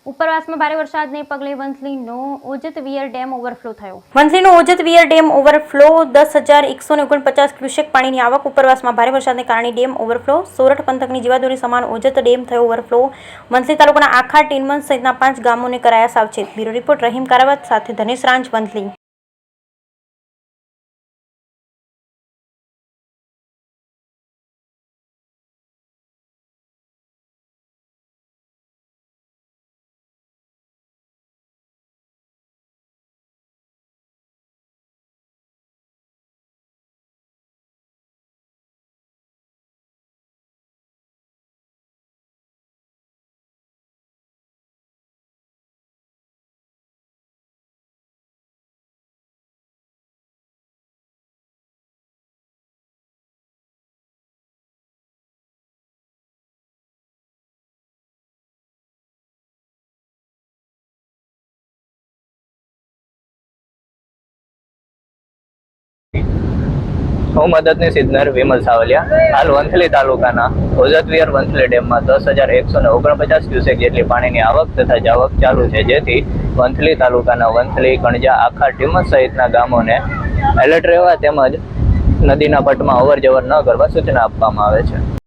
ઉપરવાસમાં ભારે વરસાદને પગલે વંથલીનો ઓજત વિયર ડેમ ઓવરફ્લો થયો. વંથલીનો Ojat weir dam overflow 10,149 cusec પાણીની આવક. ઉપરવાસમાં ભારે વરસાદને કારણે ડેમ ઓવરફ્લો. સોરઠ પંથકની જીવાદોરી સમાન ઓજત ડેમ થયો ઓવરફ્લો. વંથલી તાલુકાના આખા ટીનમન સહિતના 5 ગામોને કરાયા સાવચેત. બ્યુરો રિપોર્ટ રહીમ કારાવત સાથે ધનેશ રાંચ, વંથલી. હું મદદનીશ ઇજનેર વિમલ સાવલિયા. હાલ વંથલી તાલુકાના ઓજતવિયર વંથલી ડેમમાં 10,149 ક્યુસેક જેટલી પાણીની આવક તથા જાવક ચાલુ છે, જેથી વંથલી તાલુકાના વંથલી, કણજા, આખા ટીમસ સહિતના ગામોને એલર્ટ રહેવા તેમજ નદીના પટમાં અવર જવર ન કરવા સૂચના આપવામાં આવે છે.